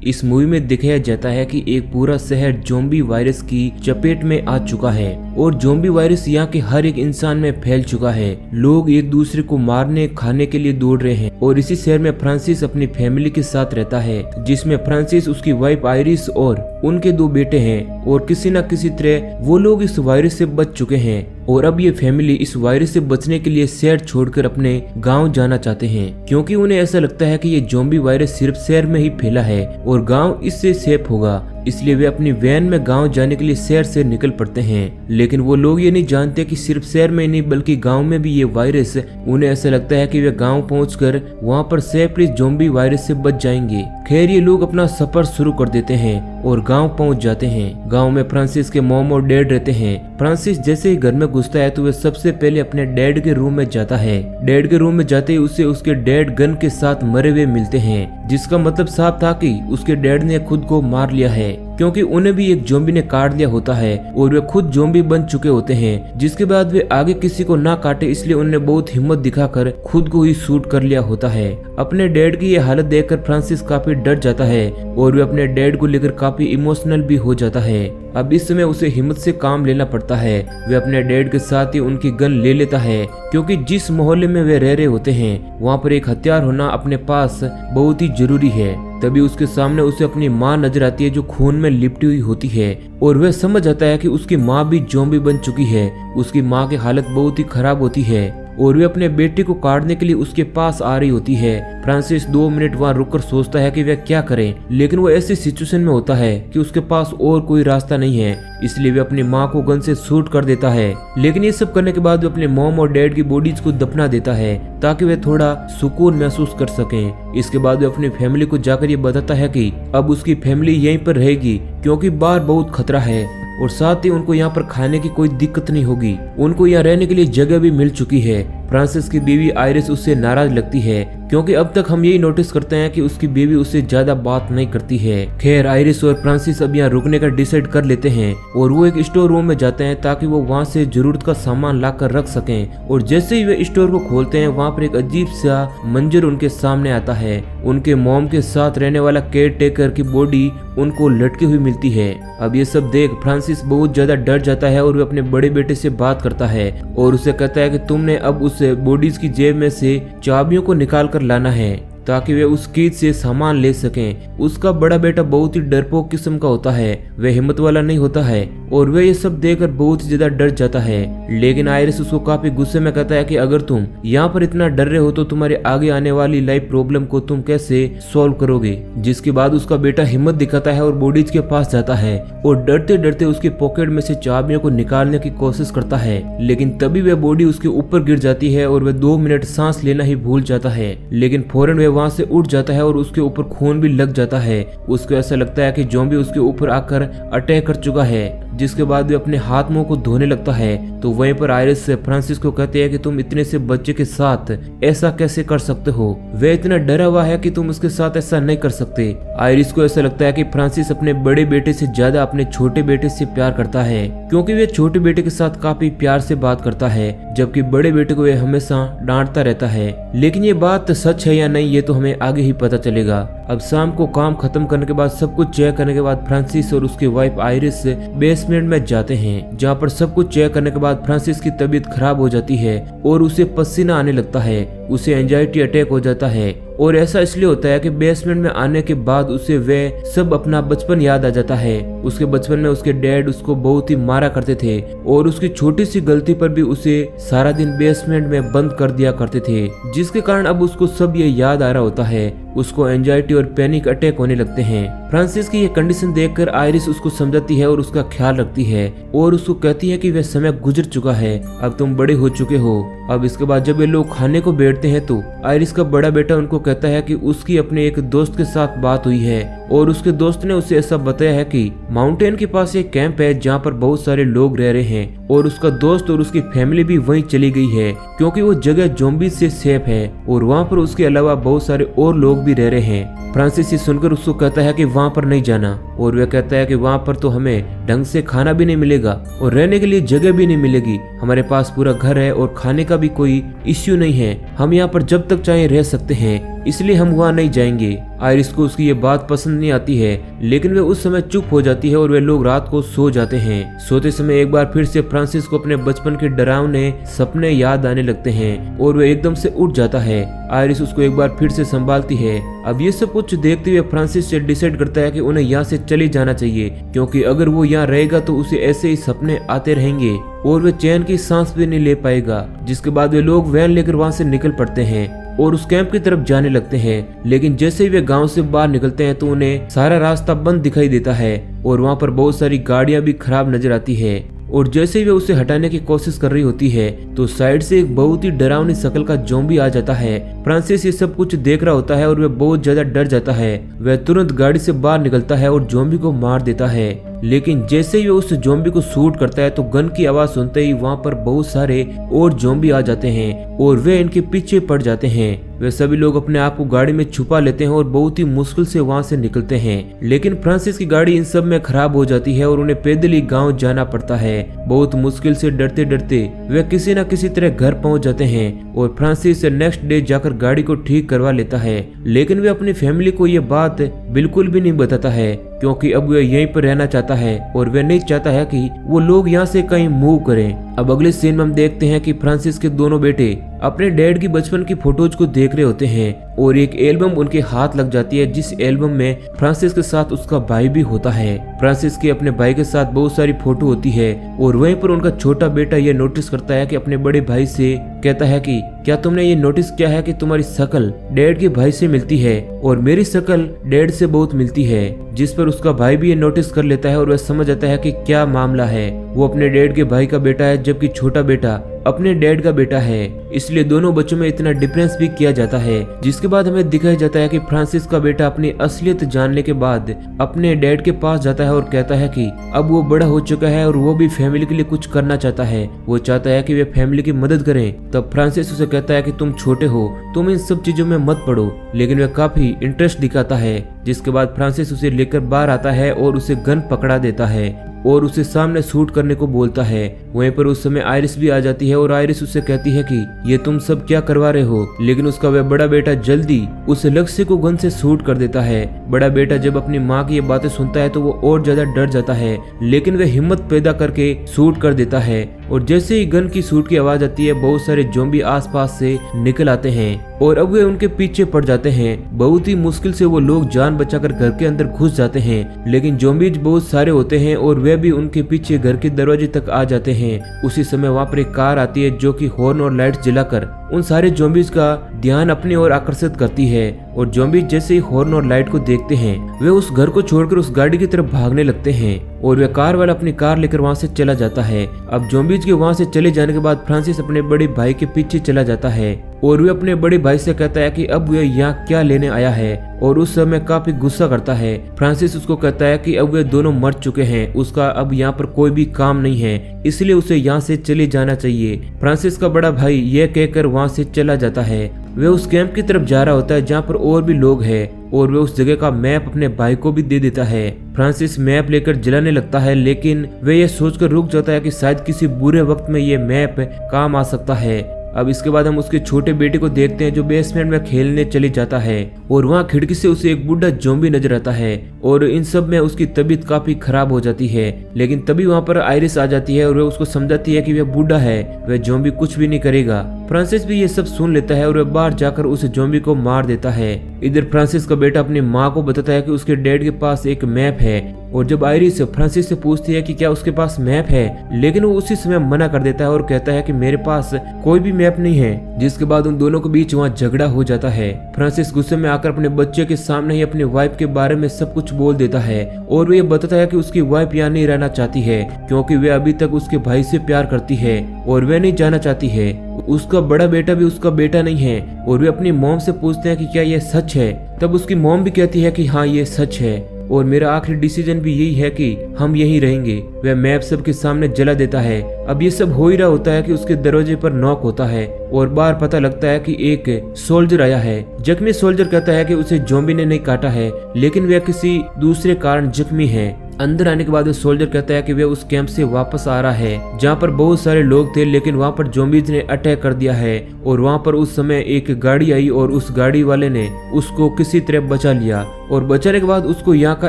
इस मूवी में दिखाया जाता है कि एक पूरा शहर ज़ॉम्बी वायरस की चपेट में आ चुका है और ज़ॉम्बी वायरस यहाँ के हर एक इंसान में फैल चुका है। लोग एक दूसरे को मारने खाने के लिए दौड़ रहे हैं और इसी शहर में फ्रांसिस अपनी फैमिली के साथ रहता है, जिसमें फ्रांसिस, उसकी वाइफ आयरिस और उनके 2 बेटे हैं। और किसी न किसी तरह वो लोग इस वायरस से बच चुके हैं और अब ये फैमिली इस वायरस से बचने के लिए शहर छोड़कर अपने गांव जाना चाहते हैं, क्योंकि उन्हें ऐसा लगता है कि ये ज़ॉम्बी वायरस सिर्फ शहर में ही फैला है और गांव इससे सेफ होगा। इसलिए वे अपनी वैन में गांव जाने के लिए शहर से निकल पड़ते हैं। लेकिन वो लोग ये नहीं जानते कि सिर्फ शहर में नहीं बल्कि गांव में भी ये वायरस, उन्हें ऐसा लगता है कि वे गांव पहुंचकर वहां पर सेफली ज़ॉम्बी वायरस से बच जाएंगे। खैर, ये लोग अपना सफर शुरू कर देते हैं और गांव पहुंच जाते हैं। गांव में फ्रांसिस के मॉम और डैड रहते हैं। फ्रांसिस जैसे ही घर में घुसता है तो वह सबसे पहले अपने डैड के रूम में जाता है। डैड के रूम में जाते ही उसे उसके डैड गन के साथ मरे हुए मिलते हैं, जिसका मतलब साफ था कि उसके डैड ने खुद को मार लिया है, क्योंकि उन्हें भी एक ज़ॉम्बी ने काट लिया होता है और वे खुद ज़ॉम्बी बन चुके होते हैं। जिसके बाद वे आगे किसी को ना काटे इसलिए उन्होंने बहुत हिम्मत दिखाकर खुद को ही शूट कर लिया होता है। अपने डैड की यह हालत देखकर फ्रांसिस काफी डर जाता है और वे अपने डैड को लेकर काफी इमोशनल भी हो जाता है। अब इस समय उसे हिम्मत से काम लेना पड़ता है। वे अपने डैड के साथ ही उनकी गन ले लेता है, क्योंकि जिस मोहल्ले में वे रह रहे होते हैं वहाँ पर एक हथियार होना अपने पास बहुत ही जरूरी है। तभी उसके सामने उसे अपनी माँ नजर आती है जो खून में लिपटी हुई होती है और वह समझ आता है कि उसकी माँ भी ज़ॉम्बी बन चुकी है। उसकी माँ की हालत बहुत ही खराब होती है और वे अपने बेटे को काटने के लिए उसके पास आ रही होती है। फ्रांसिस 2 मिनट वहां रुककर सोचता है कि वह क्या करे, लेकिन वो ऐसी सिचुएशन में होता है कि उसके पास और कोई रास्ता नहीं है, इसलिए वे अपनी माँ को गन से शूट कर देता है। लेकिन ये सब करने के बाद वे अपने मॉम और डैड की बॉडीज को दफना देता है ताकि वे थोड़ा सुकून महसूस कर सकें। इसके बाद वे अपनी फैमिली को जाकर ये बताता है कि अब उसकी फैमिली यहीं पर रहेगी, क्योंकि बाहर बहुत खतरा है और साथ ही उनको यहाँ पर खाने की कोई दिक्कत नहीं होगी। उनको यहाँ रहने के लिए जगह भी मिल चुकी है। फ्रांसिस की बीवी आयरिस उससे नाराज लगती है, क्योंकि अब तक हम यही नोटिस करते हैं कि उसकी बीवी उससे ज्यादा बात नहीं करती है। खैर, आयरिस और फ्रांसिस अब यहाँ रुकने का डिसाइड कर लेते हैं और वो एक स्टोर रूम में जाते हैं ताकि वो वहाँ से जरूरत का सामान ला कर रख सकें। और जैसे ही वे स्टोर को खोलते हैं वहाँ पर एक अजीब सा मंजर उनके सामने आता है। उनके मॉम के साथ रहने वाला केयर टेकर की बॉडी उनको लटकी हुई मिलती है। अब ये सब देख फ्रांसिस बहुत ज्यादा डर जाता है और वे अपने बड़े बेटे से बात करता है और उसे कहता है कि तुमने अब उस बॉडीज की जेब में से चाबियों को निकाल कर लाना है ताकि वे उस कीज से सामान ले सकें। उसका बड़ा बेटा बहुत ही डरपोक किस्म का होता है, वह हिम्मत वाला नहीं होता है और वह ये सब देखकर बहुत ही ज्यादा डर जाता है। लेकिन आयरिस उसको काफी गुस्से में कहता है कि अगर तुम यहाँ पर इतना डर रहे हो तो तुम्हारे आगे आने वाली लाइफ प्रॉब्लम को तुम कैसे सॉल्व करोगे। जिसके बाद उसका बेटा हिम्मत दिखाता है और बॉडीज के पास जाता है और डरते डरते उसके पॉकेट में से चाबियों को निकालने की कोशिश करता है। लेकिन तभी वह बॉडी उसके ऊपर गिर जाती है और वह 2 मिनट सांस लेना ही भूल जाता है। लेकिन फौरन वह वहां से उठ जाता है और उसके ऊपर खून भी लग जाता है। उसको ऐसा लगता है कि ज़ॉम्बी उसके ऊपर आकर अटैक कर चुका है। जिसके बाद वे अपने हाथ मुंह को धोने लगता है तो वहीं पर आयरिस से फ्रांसिस को कहते हैं कि तुम इतने से बच्चे के साथ ऐसा कैसे कर सकते हो, वह इतना डरा हुआ है कि तुम उसके साथ ऐसा नहीं कर सकते। आयरिस को ऐसा लगता है कि फ्रांसिस अपने बड़े बेटे से ज्यादा अपने छोटे बेटे से प्यार करता है, क्योंकि वह छोटे बेटे के साथ काफी प्यार से बात करता है, जबकि बड़े बेटे को वह हमेशा डांटता रहता है। लेकिन ये बात सच है या नहीं ये तो हमें आगे ही पता चलेगा। अब शाम को काम खत्म करने के बाद सब कुछ चेक करने के बाद फ्रांसिस और उसकी वाइफ आयरिस बेसमेंट में जाते हैं, जहाँ पर सब कुछ चेक करने के बाद फ्रांसिस की तबीयत खराब हो जाती है और उसे पसीना आने लगता है। उसे एंजाइटी अटैक हो जाता है और ऐसा इसलिए होता है कि बेसमेंट में आने के बाद उसे वह सब अपना बचपन याद आ जाता है। उसके बचपन में उसके डैड उसको बहुत ही मारा करते थे और उसकी छोटी सी गलती पर भी उसे सारा दिन बेसमेंट में बंद कर दिया करते थे, जिसके कारण अब उसको सब ये याद आ रहा होता है। उसको एंजाइटी और पैनिक अटैक होने लगते हैं। फ्रांसिस की ये कंडीशन देखकर आयरिस उसको समझाती है और उसका ख्याल रखती है और उसको कहती है कि वह समय गुजर चुका है, अब तुम बड़े हो चुके हो। अब इसके बाद जब ये लोग खाने को बैठते हैं तो आयरिस का बड़ा बेटा उनको कहता है कि उसकी अपने एक दोस्त के साथ बात हुई है और उसके दोस्त ने उसे ऐसा बताया है कि माउंटेन के पास एक कैंप है जहाँ पर बहुत सारे लोग रह रहे हैं और उसका दोस्त और उसकी फैमिली भी वहीं चली गई है, क्योंकि वो जगह ज़ॉम्बी से सेफ है और वहाँ पर उसके अलावा बहुत सारे और लोग भी रह रहे हैं। फ्रांसिस ये सुनकर उसको कहता है कि वहाँ पर नहीं जाना और वह कहता है कि वहाँ पर तो हमें ढंग से खाना भी नहीं मिलेगा और रहने के लिए जगह भी नहीं मिलेगी। हमारे पास पूरा घर है और खाने का भी कोई इश्यू नहीं है, हम यहाँ पर जब तक चाहे रह सकते हैं। इसलिए हम वहाँ नहीं जाएंगे। आयरिस को उसकी ये बात पसंद नहीं आती है, लेकिन वे उस समय चुप हो जाती है और वे लोग रात को सो जाते हैं। सोते समय एक बार फिर से फ्रांसिस को अपने बचपन के डरावने सपने याद आने लगते हैं और वे एकदम से उठ जाता है। आयरिस उसको एक बार फिर से संभालती है। अब ये सब कुछ देखते हुए फ्रांसिस से डिसाइड करता है कि उन्हें यहाँ से चले जाना चाहिए, क्योंकि अगर वो यहाँ रहेगा तो उसे ऐसे ही सपने आते रहेंगे और वे चैन की सांस भी नहीं ले पाएगा। जिसके बाद वे लोग वैन लेकर वहाँ से निकल पड़ते हैं और उस कैंप की तरफ जाने लगते हैं। लेकिन जैसे ही वे गांव से बाहर निकलते हैं तो उन्हें सारा रास्ता बंद दिखाई देता है और वहाँ पर बहुत सारी गाड़ियां भी खराब नजर आती है। और जैसे ही वे उसे हटाने की कोशिश कर रही होती है तो साइड से एक बहुत ही डरावनी शक्ल का ज़ॉम्बी आ जाता है। फ्रांसिस ये सब कुछ देख रहा होता है और वह बहुत ज्यादा डर जाता है। वह तुरंत गाड़ी से बाहर निकलता है और ज़ॉम्बी को मार देता है। लेकिन जैसे ही वो उस ज़ॉम्बी को शूट करता है तो गन की आवाज सुनते ही वहाँ पर बहुत सारे और ज़ॉम्बी आ जाते हैं और वे इनके पीछे पड़ जाते हैं। वे सभी लोग अपने आप को गाड़ी में छुपा लेते हैं और बहुत ही मुश्किल से वहाँ से निकलते हैं। लेकिन फ्रांसिस की गाड़ी इन सब में खराब हो जाती है और उन्हें पैदल ही गाँव जाना पड़ता है। बहुत मुश्किल से डरते डरते वे किसी न किसी तरह घर पहुँच जाते हैं और फ्रांसिस नेक्स्ट डे जाकर गाड़ी को ठीक करवा लेता है। लेकिन वे अपनी फैमिली को ये बात बिल्कुल भी नहीं बताता है, क्योंकि अब वह यहीं पर रहना चाहता है और वह नहीं चाहता है कि वो लोग यहाँ से कहीं मूव करें। अब अगले सीन में हम देखते हैं कि फ्रांसिस के दोनों बेटे अपने डैड की बचपन की फोटोज को देख रहे होते हैं और एक एल्बम उनके हाथ लग जाती है, जिस एल्बम में फ्रांसिस के साथ उसका भाई भी होता है। फ्रांसिस के अपने भाई के साथ बहुत सारी फोटो होती है और वहीं पर उनका छोटा बेटा ये नोटिस करता है कि अपने बड़े भाई से कहता है कि क्या तुमने ये नोटिस किया है कि तुम्हारी शक्ल डैड के भाई से मिलती है और मेरी शक्ल डैड से बहुत मिलती है। जिस पर उसका भाई भी ये नोटिस कर लेता है और वह समझ जाता है कि क्या मामला है। वो अपने डैड के भाई का बेटा है जबकि छोटा बेटा अपने डैड का बेटा है, इसलिए दोनों बच्चों में इतना डिफरेंस भी किया जाता है। जिसके बाद हमें दिखाया जाता है कि फ्रांसिस का बेटा अपनी असलियत जानने के बाद अपने डैड के पास जाता है और कहता है कि अब वो बड़ा हो चुका है और वो भी फैमिली के लिए कुछ करना चाहता है। वो चाहता है कि वे फैमिली की मदद करें। तब फ्रांसिस उसे कहता है कि तुम छोटे हो, तुम इन सब चीजों में मत पड़ो, लेकिन वह काफी इंटरेस्ट दिखाता है। जिसके बाद फ्रांसिस उसे लेकर बाहर आता है और उसे गन पकड़ा देता है और उसे सामने शूट करने को बोलता है। वहीं पर उस समय आयरिस भी आ जाती है और आयरिस उससे कहती है कि ये तुम सब क्या करवा रहे हो, लेकिन उसका वह बड़ा बेटा जल्दी उस लक्ष्य को गन से शूट कर देता है। बड़ा बेटा जब अपनी माँ की ये बातें सुनता है तो वो और ज्यादा डर जाता है, लेकिन वह हिम्मत पैदा करके शूट कर देता है। और जैसे ही गन की शूट की आवाज आती है बहुत सारे ज़ॉम्बी आसपास से निकल आते हैं और अब वे उनके पीछे पड़ जाते हैं। बहुत ही मुश्किल से वो लोग जान बचाकर घर के अंदर घुस जाते हैं, लेकिन ज़ॉम्बीज बहुत सारे होते हैं और वे भी उनके पीछे घर के दरवाजे तक आ जाते हैं। उसी समय वहाँ पर एक कार आती है जो कि हॉर्न और लाइट जलाकर उन सारे ज़ॉम्बीज का ध्यान अपनी ओर आकर्षित करती है। और ज़ॉम्बीज जैसे ही हॉर्न और लाइट को देखते हैं वे उस घर को छोड़कर उस गाड़ी की तरफ भागने लगते हैं और वह कार वाला अपनी कार लेकर वहां से चला जाता है। अब ज़ॉम्बीज के वहां से चले जाने के बाद फ्रांसिस अपने बड़े भाई के पीछे चला जाता है और वे अपने बड़े भाई से कहता है कि अब वह यहाँ क्या लेने आया है और उस समय काफी गुस्सा करता है। फ्रांसिस उसको कहता है कि अब वे दोनों मर चुके हैं, उसका अब यहाँ पर कोई भी काम नहीं है, इसलिए उसे यहाँ से चले जाना चाहिए। फ्रांसिस का बड़ा भाई यह कहकर वहाँ से चला जाता है। वे उस कैंप की तरफ जा रहा होता है जहाँ पर और भी लोग हैं और वे उस जगह का मैप अपने भाई को भी दे देता है। फ्रांसिस मैप लेकर जलाने लगता है, लेकिन वे ये सोचकर रुक जाता है कि शायद किसी बुरे वक्त में ये मैप काम आ सकता है। अब इसके बाद हम उसके छोटे बेटे को देखते हैं जो बेसमेंट में खेलने चले जाता है और वहाँ खिड़की से उसे एक बुढ़ा ज़ॉम्बी नजर आता है और इन सब में उसकी तबीयत काफी खराब हो जाती है। लेकिन तभी वहाँ पर आयरिस आ जाती है और वह उसको समझाती है कि वह बूढ़ा है, वह ज़ॉम्बी कुछ भी नहीं करेगा। फ्रांसिस भी ये सब सुन लेता है और वह बाहर जाकर उस ज़ॉम्बी को मार देता है। इधर फ्रांसिस का बेटा अपनी माँ को बताता है कि उसके डैड के पास एक मैप है और जब आयरिस फ्रांसिस से पूछती है कि क्या उसके पास मैप है, लेकिन वो उसी समय मना कर देता है और कहता है कि मेरे पास कोई भी मैप नहीं है। जिसके बाद उन दोनों के बीच वहाँ झगड़ा हो जाता है। फ्रांसिस गुस्से में आकर अपने बच्चे के सामने ही अपनी वाइफ के बारे में सब कुछ बोल देता है और वो ये बताता है कि उसकी वाइफ यहाँ नहीं रहना चाहती है क्योंकि वे अभी तक उसके भाई से प्यार करती है और वे नहीं जाना चाहती है। उसका बड़ा बेटा भी उसका बेटा नहीं है और वे अपनी मॉम से पूछते हैं कि क्या ये सच है। तब उसकी मॉम भी कहती है कि हाँ ये सच है और मेरा आखिरी डिसीजन भी यही है कि हम यहीं रहेंगे। वह मैप सबके सामने जला देता है। अब ये सब हो ही रहा होता है कि उसके दरवाजे पर नॉक होता है और बाहर पता लगता है कि एक सोल्जर आया है। जख्मी सोल्जर कहता है कि उसे ज़ॉम्बी ने नहीं काटा है, लेकिन वह किसी दूसरे कारण जख्मी है। अंदर आने के बाद वो सोल्जर कहता है कि वे उस कैंप से वापस आ रहा है जहाँ पर बहुत सारे लोग थे, लेकिन वहाँ पर ज़ॉम्बीज़ ने अटैक कर दिया है। और वहाँ पर उस समय एक गाड़ी आई और उस गाड़ी वाले ने उसको किसी तरह बचा लिया और बचाने के बाद उसको यहाँ का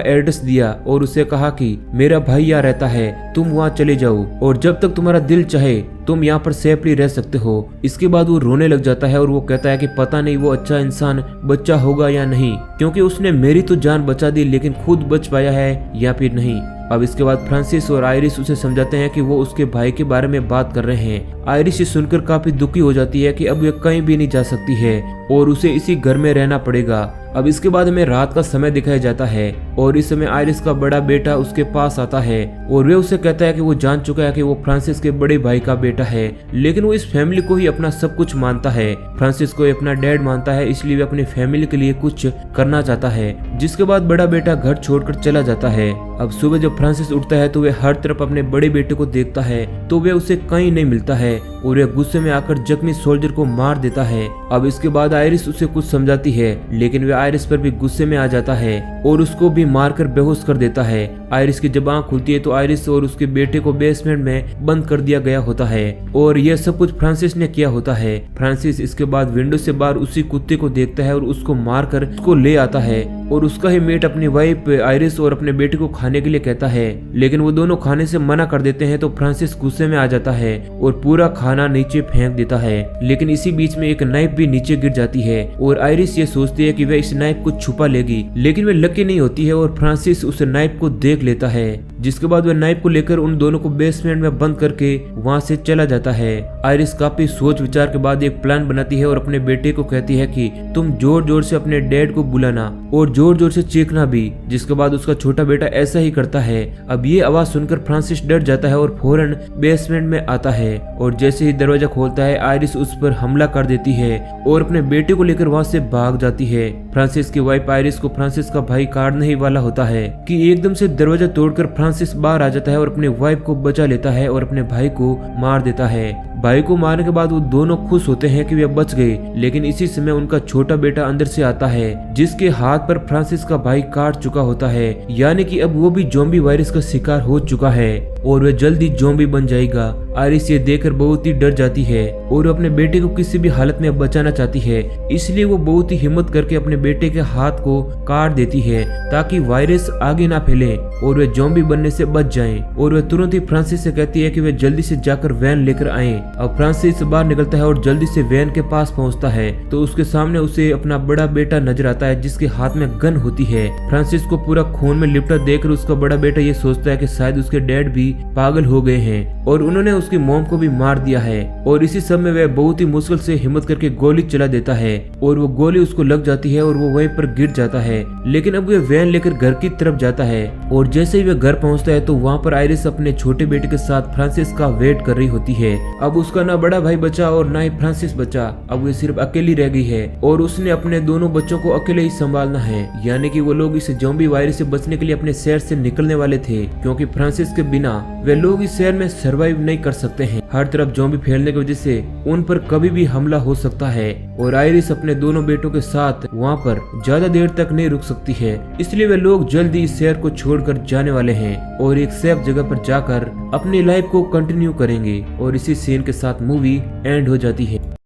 एड्रेस दिया और उसे कहा कि मेरा भाई यहाँ रहता है, तुम वहाँ चले जाओ और जब तक तुम्हारा दिल चाहे तुम यहाँ पर सेफली रह सकते हो। इसके बाद वो रोने लग जाता है और वो कहता है कि पता नहीं वो अच्छा इंसान बच्चा होगा या नहीं, क्योंकि उसने मेरी तो जान बचा दी लेकिन खुद बच पाया है या फिर नहीं। अब इसके बाद फ्रांसिस और आयरिस उसे समझाते हैं कि वो उसके भाई के बारे में बात कर रहे हैं। आयरिस ये सुनकर काफी दुखी हो जाती है कि अब वे कहीं भी नहीं जा सकती है और उसे इसी घर में रहना पड़ेगा। अब इसके बाद हमें रात का समय दिखाया जाता है और इस समय आयरिस का बड़ा बेटा उसके पास आता है और वे उसे कहता है कि वो जान चुका है कि वो फ्रांसिस के बड़े भाई का बेटा है, लेकिन वो इस फैमिली को ही अपना सब कुछ मानता है। फ्रांसिस को अपना डैड मानता है, इसलिए वे अपनी फैमिली के लिए कुछ करना चाहता है। जिसके बाद बड़ा बेटा घर छोड़कर चला जाता है। अब सुबह जब फ्रांसिस उठता है तो वे हर तरफ अपने बड़े बेटे को देखता है तो वे उसे कहीं नहीं मिलता है और वे गुस्से में आकर जख्मी सोल्जर को मार देता है। अब इसके बाद आयरिस उसे कुछ समझाती है, लेकिन वे आयरिस पर भी गुस्से में आ जाता है और उसको भी मारकर बेहोश कर देता है। आयरिस की जब आंख खुलती है तो आयरिस और उसके बेटे को बेसमेंट में बंद कर दिया गया होता है और यह सब कुछ फ्रांसिस ने किया होता है। फ्रांसिस इसके बाद विंडो से बाहर उसी कुत्ते को देखता है और उसको मारकर उसको ले आता है और उसका ही मीट अपनी वाइफ आयरिस और अपने बेटे को खाने के लिए कहता है, लेकिन वो दोनों खाने से मना कर देते हैं। तो फ्रांसिस गुस्से में आ जाता है और पूरा खाना नीचे फेंक देता है, लेकिन इसी बीच में एक नाइफ भी नीचे गिर जाती है और आयरिस ये सोचती है कि वह इस नाइफ को छुपा लेगी, लेकिन वह लकी नहीं होती है और फ्रांसिस उस नाइफ को देख लेता है। जिसके बाद वह नाइफ को लेकर उन दोनों को बेसमेंट में बंद करके वहाँ से चला जाता है। आयरिस काफी सोच विचार के बाद एक प्लान बनाती है और अपने बेटे को कहती है कि तुम जोर जोर से अपने डैड को बुलाना और जोर जोर से चीखना भी। जिसके बाद उसका छोटा बेटा ऐसा ही करता है। अब ये आवाज सुनकर फ्रांसिस डर जाता है और फौरन बेसमेंट में आता है और जैसे ही दरवाजा खोलता है आयरिस उस पर हमला कर देती है और अपने बेटे को लेकर वहाँ से भाग जाती है। फ्रांसिस की वाइफ आयरिस को फ्रांसिस का भाई काटने ही वाला होता है कि एकदम से दरवाजा तोड़कर फ्रांसिस बाहर आ जाता है और अपने वाइफ को बचा लेता है और अपने भाई को मार देता है। भाई को मारने के बाद वो दोनों खुश होते हैं कि वे बच गए, लेकिन इसी समय उनका छोटा बेटा अंदर से आता है जिसके हाथ पर फ्रांसिस का भाई काट चुका होता है, यानी कि अब वो भी ज़ॉम्बी वायरस का शिकार हो चुका है और वह जल्दी ज़ॉम्बी बन जाएगा। आयरिस ये देखकर बहुत ही डर जाती है और अपने बेटे को किसी भी हालत में बचाना चाहती है, इसलिए वो बहुत ही हिम्मत करके अपने बेटे के हाथ को काट देती है ताकि वायरस आगे ना फैले और वे ज़ॉम्बी बनने से बच जाएं। और वह तुरंत ही फ्रांसिस से कहती है कि वे जल्दी से जाकर वैन लेकर आएं। अब फ्रांसिस बाहर निकलता है और जल्दी से वैन के पास पहुंचता है तो उसके सामने उसे अपना बड़ा बेटा नजर आता है जिसके हाथ में गन होती है। फ्रांसिस को पूरा खून में लिपटा देखकर उसका बड़ा बेटा ये सोचता है कि शायद उसके डैड भी पागल हो गए हैं और उन्होंने उसकी मॉम को भी मार दिया है। और इसी समय वह बहुत ही मुश्किल से हिम्मत करके गोली चला देता है और वो गोली उसको लग जाती है और वो वहीं पर गिर जाता है। लेकिन अब वह वैन लेकर घर की तरफ जाता है और जैसे ही वह घर पहुंचता है तो वहाँ पर आयरिस अपने छोटे बेटे के साथ फ्रांसिस का वेट कर रही होती है। अब उसका ना बड़ा भाई बचा और ना ही फ्रांसिस बचा, अब वो सिर्फ अकेली रह गई है और उसने अपने दोनों बच्चों को अकेले ही संभालना है। यानी कि वो लोग इस ज़ॉम्बी वायरस से बचने के लिए अपने शहर से निकलने वाले थे, क्योंकि फ्रांसिस के बिना वे लोग इस शहर में सरवाइव नहीं कर सकते हैं। हर तरफ ज़ॉम्बी फैलने की वजह से उन पर कभी भी हमला हो सकता है और आयरिस अपने दोनों बेटों के साथ वहाँ पर ज्यादा देर तक नहीं रुक सकती है, इसलिए वे लोग जल्दी इस शहर को छोड़कर जाने वाले हैं और एक सेफ जगह पर जाकर अपनी लाइफ को कंटिन्यू करेंगे। और इसी सीन के साथ मूवी एंड हो जाती है।